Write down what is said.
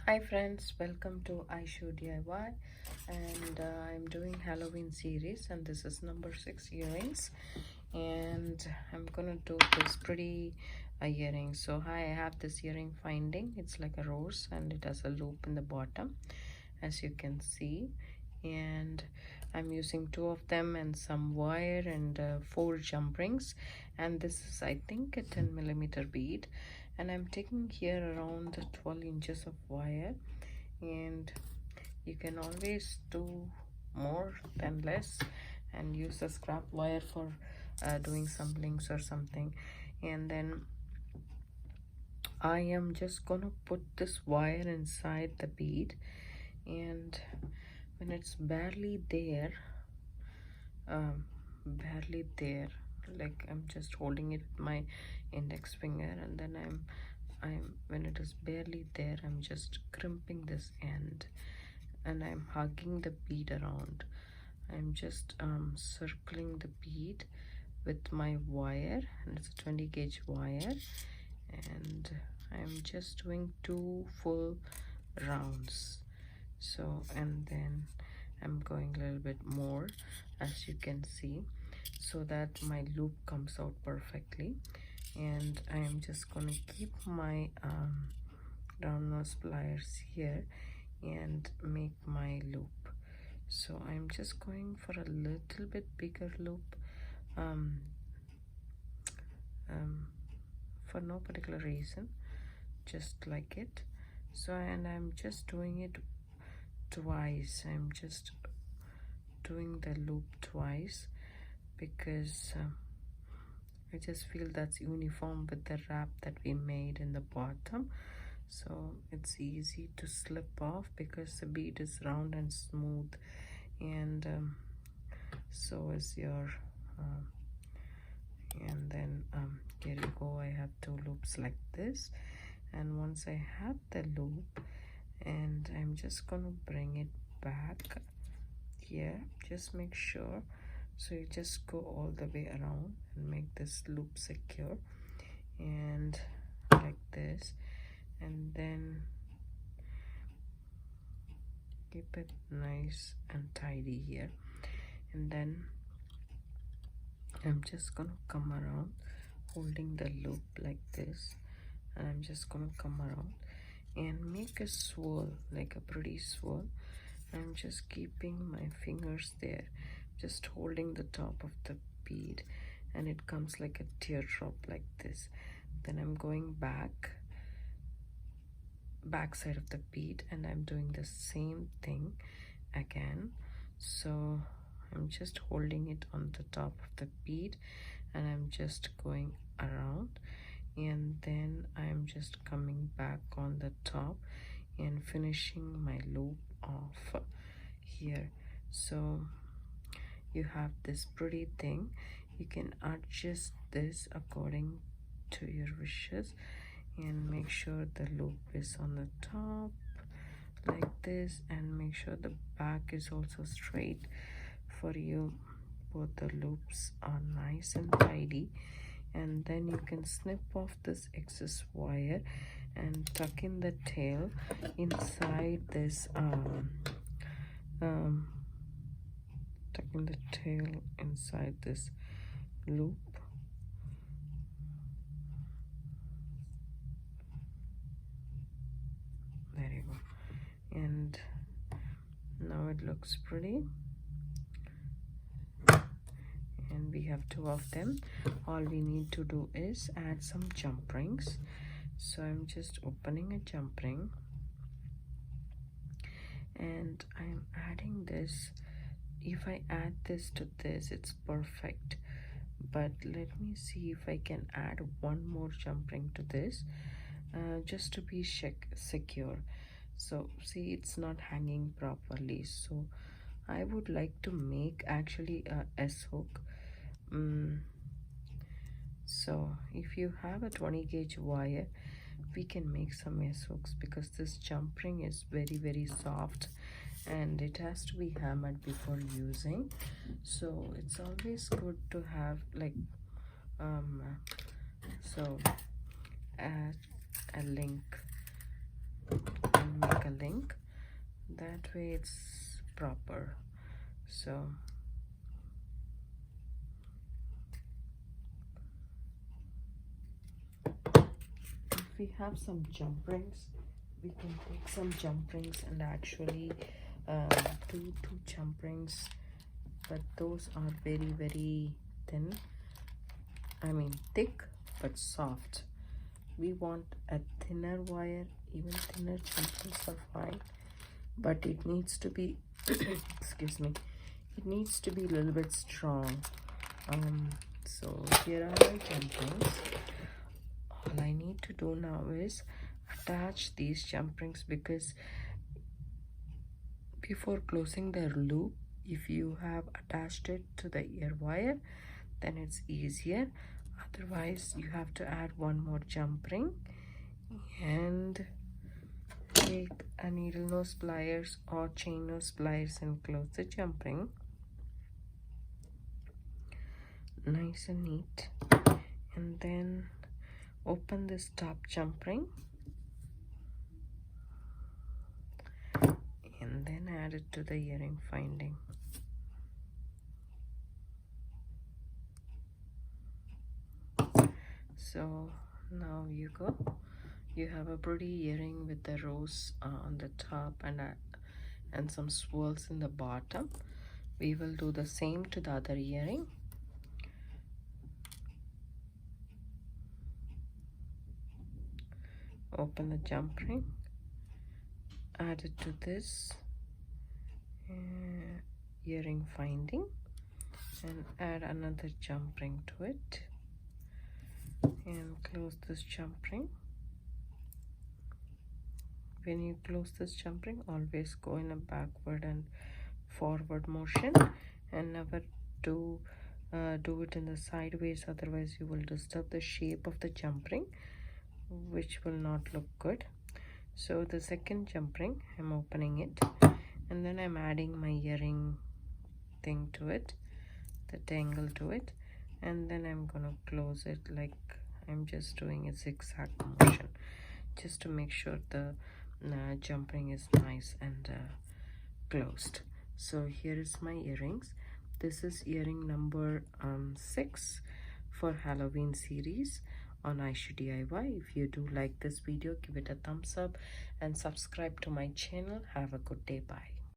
Hi friends, welcome to iShow DIY, and I'm doing Halloween series, and this is number 6 earrings, and I'm gonna do this pretty earring. So hi, I have this earring finding. It's like a rose and it has a loop in the bottom, as you can see, and I'm using 2 of them and some wire and 4 jump rings, and this is, I think, a 10 millimeter bead, and I'm taking here around 12 inches of wire, and you can always do more than less and use the scrap wire for doing some links or something. And then I am just gonna put this wire inside the bead, and when it's barely there, like I'm just holding it with my index finger, and then I'm when it is barely there, I'm just crimping this end and I'm hugging the bead around. I'm just circling the bead with my wire, and it's a 20 gauge wire, and I'm just doing 2 full rounds. So, and then I'm going a little bit more, as you can see, so that my loop comes out perfectly. And I am just going to keep my round nose pliers here and make my loop. So I'm just going for a little bit bigger loop, um, for no particular reason, just like it. So, and I'm just doing it twice. I'm just doing the loop twice because I just feel that's uniform with the wrap that we made in the bottom, so it's easy to slip off because the bead is round and smooth, and so is your and then here you go. I have 2 loops like this, and once I have the loop, and I'm just gonna bring it back here, just make sure. So you just go all the way around and make this loop secure, and like this, and then keep it nice and tidy here. And then I'm just gonna come around holding the loop like this, and I'm just gonna come around and make a swirl, like a pretty swirl. I'm just keeping my fingers there, just holding the top of the bead, and it comes like a teardrop like this. Then I'm going back side of the bead, and I'm doing the same thing again. So I'm just holding it on the top of the bead, and I'm just going around, and then I'm just coming back on the top and finishing my loop off here. So you have this pretty thing. You can adjust this according to your wishes, and make sure the loop is on the top like this, and make sure the back is also straight for you. Both the loops are nice and tidy, and then you can snip off this excess wire and tuck in the tail inside this tuck in the tail inside this loop. There you go, and now it looks pretty, and we have 2 of them. All we need to do is add some jump rings. So I'm just opening a jump ring, and I'm adding this. If I add this to this, it's perfect, but let me see if I can add 1 more jump ring to this, just to be secure. So see, it's not hanging properly, so I would like to make actually a S hook. So if you have a 20 gauge wire, we can make some S hooks, because this jump ring is very soft and it has to be hammered before using. So it's always good to have like so add a link and make a link, that way it's proper. So if we have some jump rings, we can take some jump rings and actually do 2 jump rings, but those are very, very thin, I mean thick but soft. We want a thinner wire. Even thinner jump rings are fine, but it needs to be excuse me, it needs to be a little bit strong. So here are my jump rings. All I need to do now is attach these jump rings, because before closing the loop, if you have attached it to the ear wire, then it's easier. Otherwise you have to add one more jump ring and take a needle nose pliers or chain nose pliers and close the jump ring nice and neat, and then open this top jump ring and then add it to the earring finding. So now you go, you have a pretty earring with the rose on the top and some swirls in the bottom. We will do the same to the other earring. Open the jump ring, add it to this earring finding and add another jump ring to it and close this jump ring. When you close this jump ring, always go in a backward and forward motion, and never do it in the sideways, otherwise you will disturb the shape of the jump ring, which will not look good. So the second jump ring, I'm opening it and then I'm adding my earring thing to it, the tangle to it, and then I'm gonna close it like I'm just doing a zigzag motion, just to make sure the jump ring is nice and closed. So here is my earrings. This is earring number 6 for Halloween series on Aishu DIY. If you do like this video, give it a thumbs up and subscribe to my channel. Have a good day. Bye.